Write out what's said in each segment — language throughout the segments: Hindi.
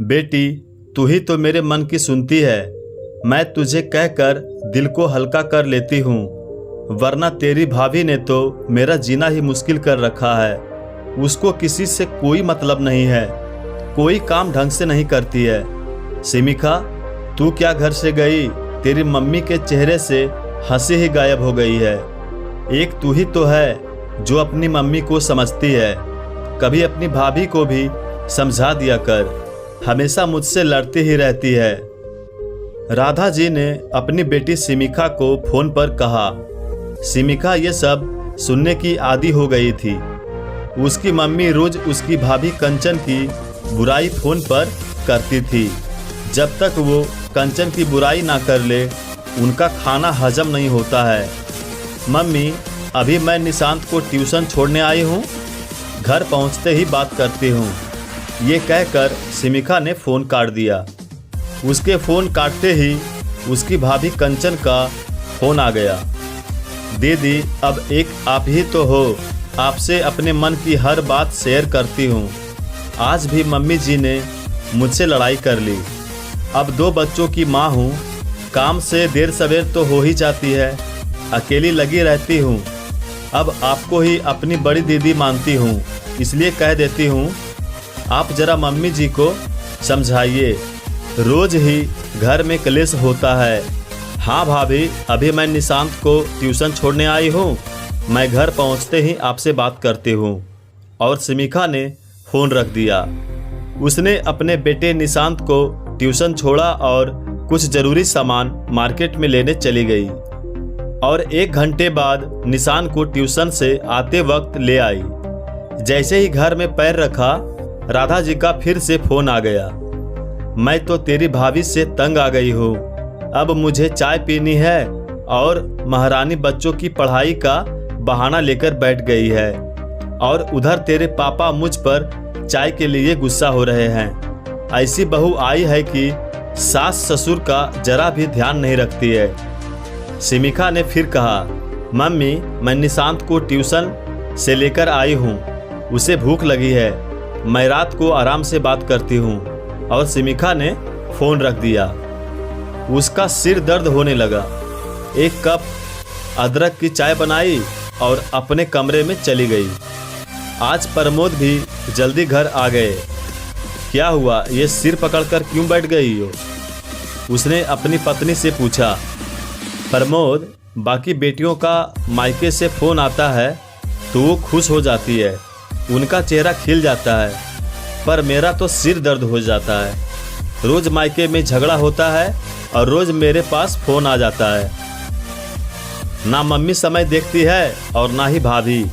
बेटी, तू ही तो मेरे मन की सुनती है। मैं तुझे कहकर दिल को हल्का कर लेती हूँ, वरना तेरी भाभी ने तो मेरा जीना ही मुश्किल कर रखा है। उसको किसी से कोई मतलब नहीं है, कोई काम ढंग से नहीं करती है। सिमिका, तू क्या घर से गई? तेरी मम्मी के चेहरे से हंसी ही गायब हो गई है। एक तू ही तो है जो अपनी मम्मी को समझती है। कभी अपनी भाभी को भी समझा दिया कर, हमेशा मुझसे लड़ती ही रहती है। राधा जी ने अपनी बेटी सिमिका को फोन पर कहा। सिमिका ये सब सुनने की आदी हो गई थी। उसकी मम्मी रोज उसकी भाभी कंचन की बुराई फोन पर करती थी। जब तक वो कंचन की बुराई ना कर ले, उनका खाना हजम नहीं होता है। मम्मी, अभी मैं निशांत को ट्यूशन छोड़ने आई हूँ, घर पहुँचते ही बात करती हूँ। ये कहकर सिमिका ने फ़ोन काट दिया। उसके फ़ोन काटते ही उसकी भाभी कंचन का फ़ोन आ गया। दीदी, अब एक आप ही तो हो, आपसे अपने मन की हर बात शेयर करती हूँ। आज भी मम्मी जी ने मुझसे लड़ाई कर ली। अब 2 बच्चों की माँ हूँ, काम से देर सवेर तो हो ही जाती है, अकेली लगी रहती हूँ। अब आपको ही अपनी बड़ी दीदी मानती हूँ, इसलिए कह देती हूँ, आप ज़रा मम्मी जी को समझाइए। रोज़ ही घर में क्लेश होता है। हाँ भाभी, अभी मैं निशांत को ट्यूशन छोड़ने आई हूँ, मैं घर पहुँचते ही आपसे बात करती हूँ। और सिमिका ने फ़ोन रख दिया। उसने अपने बेटे निशांत को ट्यूशन छोड़ा और कुछ ज़रूरी सामान मार्केट में लेने चली गई। और 1 घंटे बाद निशांत को ट्यूशन से आते वक्त ले आई। जैसे ही घर में पैर रखा, राधा जी का फिर से फ़ोन आ गया। मैं तो तेरी भाभी से तंग आ गई हूँ, अब मुझे चाय पीनी है। और महारानी बच्चों की पढ़ाई का बहाना लेकर बैठ गई है। और उधर तेरे पापा मुझ पर चाय के लिए गुस्सा हो रहे हैं। ऐसी बहू आई है कि सास ससुर का जरा भी ध्यान नहीं रखती है। सिमिका ने फिर कहा, मम्मी, मैं निशांत को ट्यूशन से लेकर आई हूँ, उसे भूख लगी है, मैं रात को आराम से बात करती हूँ। और सिमिका ने फ़ोन रख दिया। उसका सिर दर्द होने लगा। 1 कप अदरक की चाय बनाई और अपने कमरे में चली गई। आज प्रमोद भी जल्दी घर आ गए। क्या हुआ, ये सिर पकड़कर क्यों बैठ गई हो? उसने अपनी पत्नी से पूछा। प्रमोद, बाकी बेटियों का मायके से फ़ोन आता है तो वो खुश हो जाती है, उनका चेहरा खिल जाता है, पर मेरा तो सिर दर्द हो जाता है। रोज़ मायके में झगड़ा होता है और रोज़ मेरे पास फ़ोन आ जाता है। ना मम्मी समय देखती है और ना ही भाभी,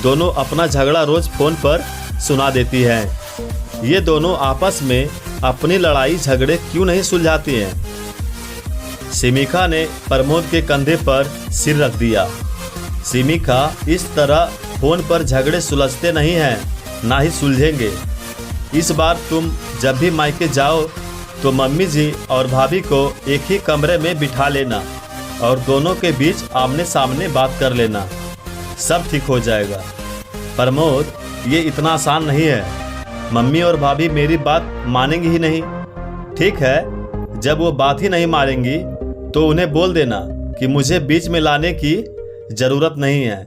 दोनों अपना झगड़ा रोज़ फ़ोन पर सुना देती हैं। ये दोनों आपस में अपनी लड़ाई झगड़े क्यों नहीं सुलझाती हैं? सिमिका ने प्रमोद के कंधे पर सिर रख दिया। सिमिका, इस तरह फ़ोन पर झगड़े सुलझते नहीं हैं, ना ही सुलझेंगे। इस बार तुम जब भी मायके जाओ तो मम्मी जी और भाभी को एक ही कमरे में बिठा लेना और दोनों के बीच आमने सामने बात कर लेना, सब ठीक हो जाएगा। प्रमोद, ये इतना आसान नहीं है, मम्मी और भाभी मेरी बात मानेंगी ही नहीं। ठीक है, जब वो बात ही नहीं मानेंगी तो उन्हें बोल देना कि मुझे बीच में लाने की ज़रूरत नहीं है,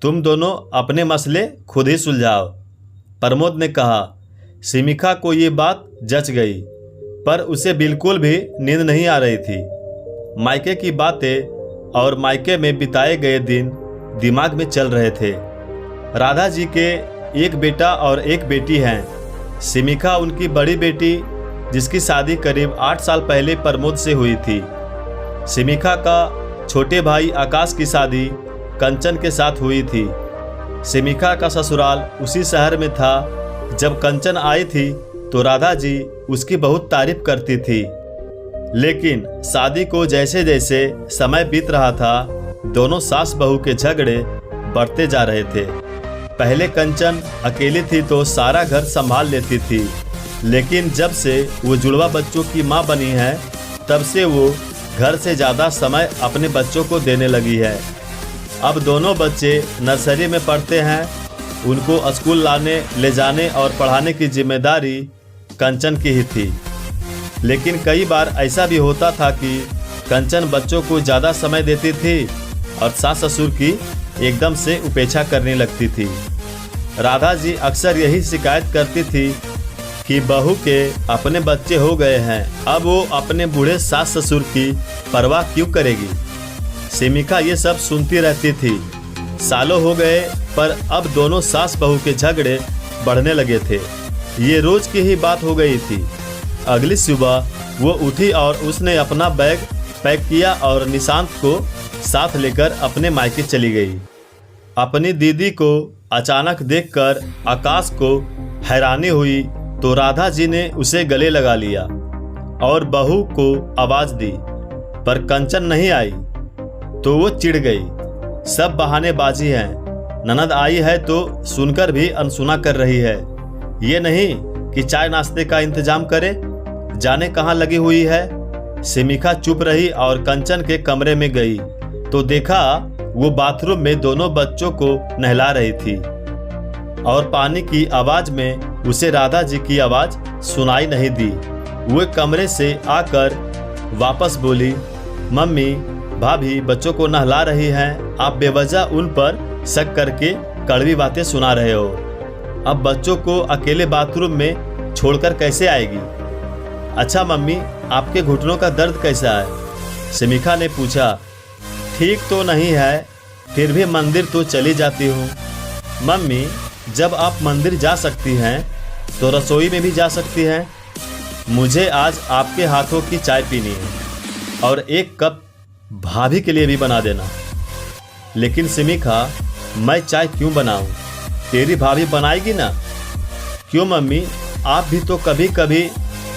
तुम दोनों अपने मसले खुद ही सुलझाओ। प्रमोद ने कहा। सिमिका को ये बात जच गई, पर उसे बिल्कुल भी नींद नहीं आ रही थी। मायके की बातें और मायके में बिताए गए दिन दिमाग में चल रहे थे। राधा जी के 1 बेटा और 1 बेटी हैं। सिमिका उनकी बड़ी बेटी, जिसकी शादी करीब 8 साल पहले प्रमोद से हुई थी। सिमिका का छोटे भाई आकाश की शादी कंचन के साथ हुई थी। सिमिका का ससुराल उसी शहर में था। जब कंचन आई थी तो राधा जी उसकी बहुत तारीफ करती थी, लेकिन शादी को जैसे जैसे समय बीत रहा था, दोनों सास बहू के झगड़े बढ़ते जा रहे थे। पहले कंचन अकेली थी तो सारा घर संभाल लेती थी, लेकिन जब से वो जुड़वा बच्चों की माँ बनी है, तब से वो घर से ज़्यादा समय अपने बच्चों को देने लगी है। अब दोनों बच्चे नर्सरी में पढ़ते हैं। उनको स्कूल लाने ले जाने और पढ़ाने की जिम्मेदारी कंचन की ही थी। लेकिन कई बार ऐसा भी होता था कि कंचन बच्चों को ज़्यादा समय देती थी और सास ससुर की एकदम से उपेक्षा करने लगती थी। राधा जी अक्सर यही शिकायत करती थी कि बहू के अपने बच्चे हो गए हैं, अब वो अपने बूढ़े सास ससुर की परवाह क्यों करेगी। सिमिका ये सब सुनती रहती थी। सालों हो गए पर अब दोनों सास बहू के झगड़े बढ़ने लगे थे। ये रोज की ही बात हो गई थी। अगली सुबह वो उठी और उसने अपना बैग पैक किया और निशांत को साथ लेकर अपने मायके चली गई। अपनी दीदी को अचानक देखकर आकाश को हैरानी हुई तो राधा जी ने उसे गले लगा लिया और बहू को आवाज दी, पर कंचन नहीं आई तो वो चिढ़ गई। सब बहानेबाजी हैं, ननद आई है तो सुनकर भी अनसुना कर रही है। ये नहीं कि चाय नाश्ते का इंतजाम करे, जाने कहाँ लगी हुई है। सिमिका चुप रही और कंचन के कमरे में गई तो देखा वो बाथरूम में दोनों बच्चों को नहला रही थी और पानी की आवाज में उसे राधा जी की आवाज सुनाई नहीं दी। वो कमरे से आकर वापस बोली, मम्मी भाभी बच्चों को नहला रही हैं, आप बेवजह उन पर शक करके कड़वी बातें सुना रहे हो। अब बच्चों को अकेले बाथरूम में छोड़कर कैसे आएगी। अच्छा मम्मी, आपके घुटनों का दर्द कैसा है? सिमिका ने पूछा। ठीक तो नहीं है, फिर भी मंदिर तो चली जाती हूँ। मम्मी, जब आप मंदिर जा सकती हैं तो रसोई में भी जा सकती हैं। मुझे आज आपके हाथों की चाय पीनी है और एक कप भाभी के लिए भी बना देना। लेकिन सिमिका, मैं चाय क्यों बनाऊं? तेरी भाभी बनाएगी ना। क्यों मम्मी, आप भी तो कभी कभी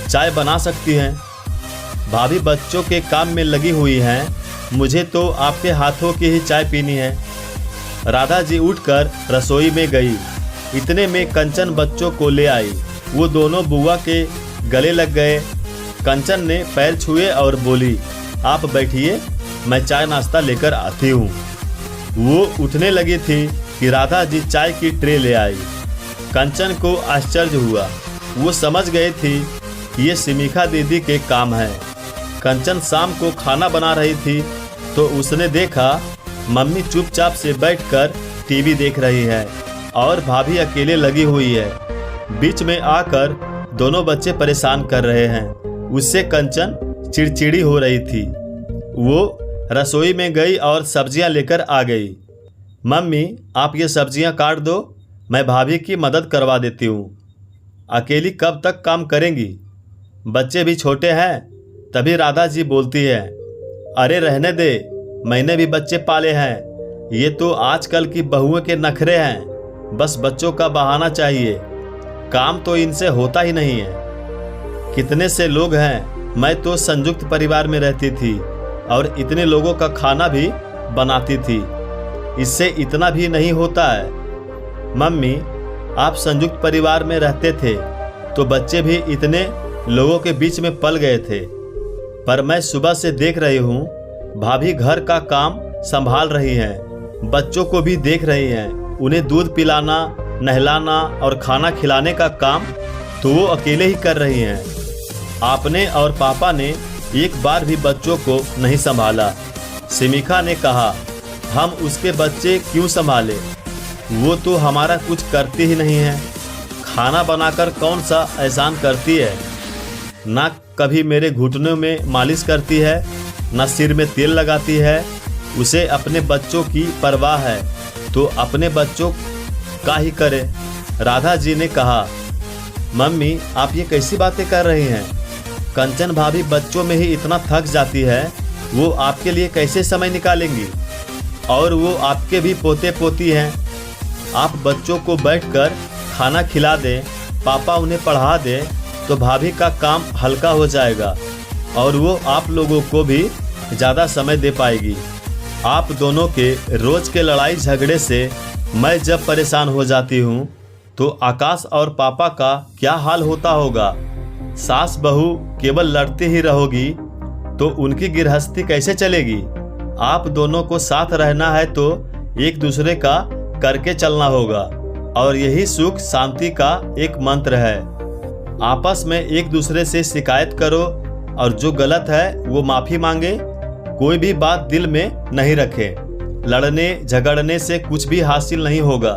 चाय बना सकती हैं। भाभी बच्चों के काम में लगी हुई हैं, मुझे तो आपके हाथों की ही चाय पीनी है। राधा जी उठकर रसोई में गई। इतने में कंचन बच्चों को ले आई। वो दोनों बुआ के गले लग गए। कंचन ने पैर छुए और बोली, आप बैठिए, मैं चाय नाश्ता लेकर आती हूँ। वो उठने लगी थी कि राधा जी चाय की ट्रे ले आई। कंचन को आश्चर्य हुआ। वो समझ गई थी कि ये सिमिका दीदी के काम है। कंचन शाम को खाना बना रही थी तो उसने देखा मम्मी चुपचाप से बैठकर टीवी देख रही है और भाभी अकेले लगी हुई है। बीच में आकर दोनों बच्चे परेशान कर रहे हैं। उससे कंचन चिड़चिड़ी हो रही थी। वो रसोई में गई और सब्जियां लेकर आ गई। मम्मी, आप ये सब्जियां काट दो, मैं भाभी की मदद करवा देती हूँ। अकेली कब तक काम करेंगी? बच्चे भी छोटे हैं। तभी राधा जी बोलती है, अरे रहने दे, मैंने भी बच्चे पाले हैं। ये तो आजकल की बहुओं के नखरे हैं, बस बच्चों का बहाना चाहिए। काम तो इनसे होता ही नहीं है। कितने से लोग हैं। मैं तो संयुक्त परिवार में रहती थी और इतने लोगों का खाना भी बनाती थी। इससे इतना भी नहीं होता है। मम्मी, आप संयुक्त परिवार में रहते थे तो बच्चे भी इतने लोगों के बीच में पल गए थे। पर मैं सुबह से देख रही हूँ भाभी घर का काम संभाल रही हैं, बच्चों को भी देख रही हैं। उन्हें दूध पिलाना, नहलाना और खाना खिलाने का काम तो वो अकेले ही कर रही हैं। आपने और पापा ने एक बार भी बच्चों को नहीं संभाला। सिमिका ने कहा, हम उसके बच्चे क्यों संभाले? वो तो हमारा कुछ करती ही नहीं है। खाना बनाकर कौन सा एहसान करती है? ना कभी मेरे घुटनों में मालिश करती है, ना सिर में तेल लगाती है। उसे अपने बच्चों की परवाह है तो अपने बच्चों का ही करे। राधा जी ने कहा, मम्मी, आप ये कैसी बातें कर रही हैं? कंचन भाभी बच्चों में ही इतना थक जाती है, वो आपके लिए कैसे समय निकालेंगी? और वो आपके भी पोते पोती हैं। आप बच्चों को बैठकर खाना खिला दें, पापा उन्हें पढ़ा दें तो भाभी का काम हल्का हो जाएगा और वो आप लोगों को भी ज़्यादा समय दे पाएगी। आप दोनों के रोज़ के लड़ाई झगड़े से मैं जब परेशान हो जाती हूँ तो आकाश और पापा का क्या हाल होता होगा। सास बहू केवल लड़ती ही रहोगी तो उनकी गृहस्थी कैसे चलेगी? आप दोनों को साथ रहना है तो एक दूसरे का करके चलना होगा और यही सुख शांति का एक मंत्र है। आपस में एक दूसरे से शिकायत करो और जो गलत है वो माफ़ी मांगे। कोई भी बात दिल में नहीं रखे। लड़ने झगड़ने से कुछ भी हासिल नहीं होगा।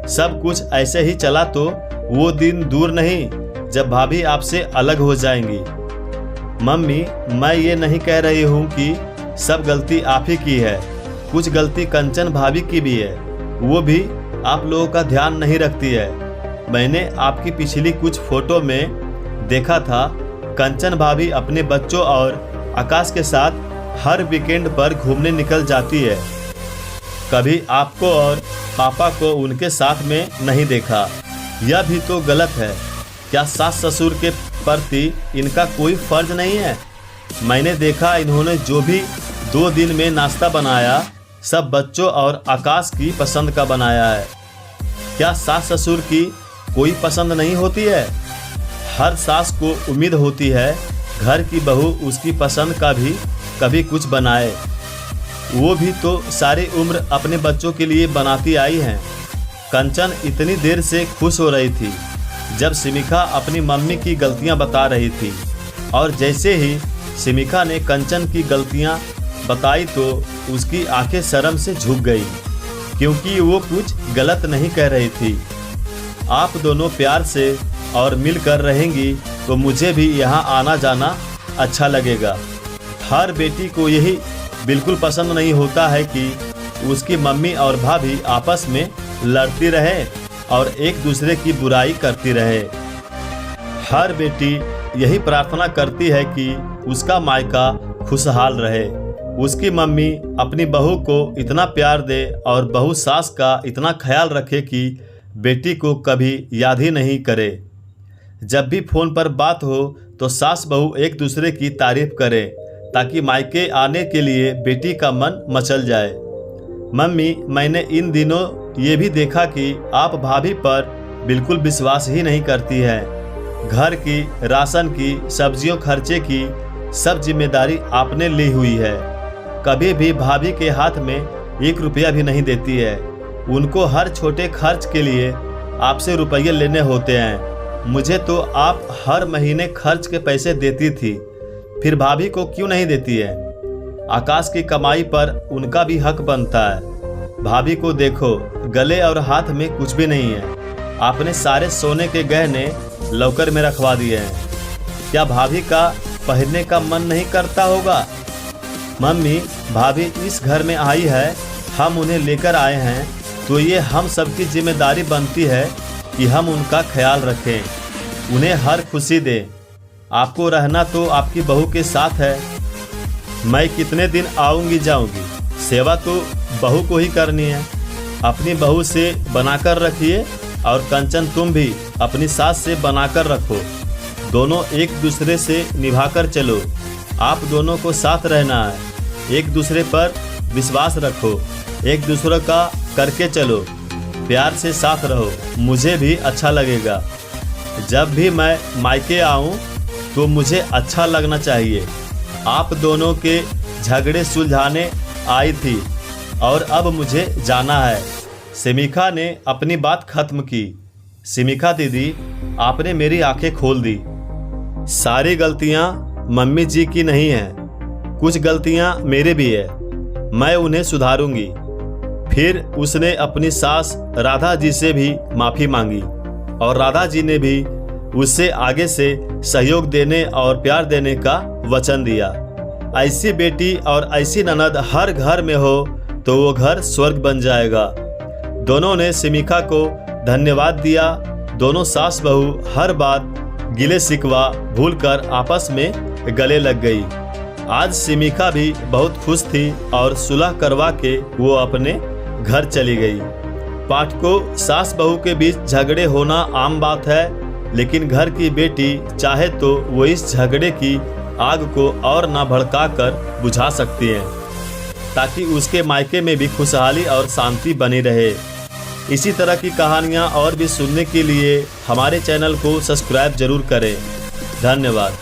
सब कुछ ऐसे ही चला तो वो दिन दूर नहीं जब भाभी आपसे अलग हो जाएंगी। मम्मी, मैं ये नहीं कह रही हूँ कि सब गलती आप ही की है। कुछ गलती कंचन भाभी की भी है, वो भी आप लोगों का ध्यान नहीं रखती है। मैंने आपकी पिछली कुछ फोटो में देखा था, कंचन भाभी अपने बच्चों और आकाश के साथ हर वीकेंड पर घूमने निकल जाती है। कभी आपको और पापा को उनके साथ में नहीं देखा। यह भी तो गलत है। क्या सास ससुर के प्रति इनका कोई फर्ज नहीं है? मैंने देखा इन्होंने जो भी 2 दिन में नाश्ता बनाया सब बच्चों और आकाश की पसंद का बनाया है। क्या सास ससुर की कोई पसंद नहीं होती है? हर सास को उम्मीद होती है घर की बहू उसकी पसंद का भी कभी कुछ बनाए। वो भी तो सारी उम्र अपने बच्चों के लिए बनाती आई हैं। कंचन इतनी देर से खुश हो रही थी जब सिमिका अपनी मम्मी की गलतियां बता रही थी, और जैसे ही सिमिका ने कंचन की गलतियां बताई तो उसकी आंखें शर्म से झुक गई, क्योंकि वो कुछ गलत नहीं कह रही थी। आप दोनों प्यार से और मिलकर रहेंगी तो मुझे भी यहाँ आना जाना अच्छा लगेगा। हर बेटी को यही बिल्कुल पसंद नहीं होता है कि उसकी मम्मी और भाभी आपस में लड़ती रहे और एक दूसरे की बुराई करती रहे। हर बेटी यही प्रार्थना करती है कि उसका मायका खुशहाल रहे, उसकी मम्मी अपनी बहू को इतना प्यार दे और बहू सास का इतना ख्याल रखे कि बेटी को कभी याद ही नहीं करे। जब भी फ़ोन पर बात हो तो सास बहू एक दूसरे की तारीफ करें ताकि मायके आने के लिए बेटी का मन मचल जाए। मम्मी, मैंने इन दिनों ये भी देखा कि आप भाभी पर बिल्कुल विश्वास ही नहीं करती है। घर की, राशन की, सब्जियों खर्चे की सब जिम्मेदारी आपने ली हुई है। कभी भी भाभी के हाथ में 1 रुपया भी नहीं देती है। उनको हर छोटे खर्च के लिए आपसे रुपये लेने होते हैं। मुझे तो आप हर महीने खर्च के पैसे देती थी, फिर भाभी को क्यों नहीं देती है? आकाश की कमाई पर उनका भी हक बनता है। भाभी को देखो, गले और हाथ में कुछ भी नहीं है। आपने सारे सोने के गहने लॉकर में रखवा दिए हैं। क्या भाभी का पहनने का मन नहीं करता होगा? मम्मी, भाभी इस घर में आई है, हम उन्हें लेकर आए हैं, तो ये हम सबकी जिम्मेदारी बनती है कि हम उनका ख्याल रखें, उन्हें हर खुशी दें। आपको रहना तो आपकी बहू के साथ है। मैं कितने दिन आऊँगी जाऊँगी, सेवा तो बहू को ही करनी है। अपनी बहू से बनाकर रखिए और कंचन तुम भी अपनी सास से बनाकर रखो। दोनों एक दूसरे से निभाकर चलो। आप दोनों को साथ रहना है। एक दूसरे पर विश्वास रखो, एक दूसरे का करके चलो, प्यार से साथ रहो। मुझे भी अच्छा लगेगा। जब भी मैं मायके आऊँ तो मुझे अच्छा लगना चाहिए। आप दोनों के झगड़े सुलझाने आई थी और अब मुझे जाना है। सिमिका ने अपनी बात खत्म की। सिमिका दीदी, आपने मेरी आंखें खोल दी। सारी गलतियां मम्मी जी की नहीं हैं, कुछ गलतियां मेरे भी है। मैं उन्हें सुधारूंगी। फिर उसने अपनी सास राधा जी से भी माफ़ी मांगी और राधा जी ने भी उससे आगे से सहयोग देने और प्यार देने का वचन दिया। ऐसी बेटी और ऐसी ननद हर घर में हो तो वो घर स्वर्ग बन जाएगा। दोनों ने सिमिका को धन्यवाद दिया। दोनों सास बहू हर बात गिले शिकवा भूलकर आपस में गले लग गई। आज सिमिका भी बहुत खुश थी और सुलह करवा के वो अपने घर चली गई। पाठकों, सास बहू के बीच झगड़े होना आम बात है, लेकिन घर की बेटी चाहे तो वो इस झगड़े की आग को और ना भड़काकर बुझा सकती है, ताकि उसके मायके में भी खुशहाली और शांति बनी रहे। इसी तरह की कहानियाँ और भी सुनने के लिए हमारे चैनल को सब्सक्राइब जरूर करें। धन्यवाद।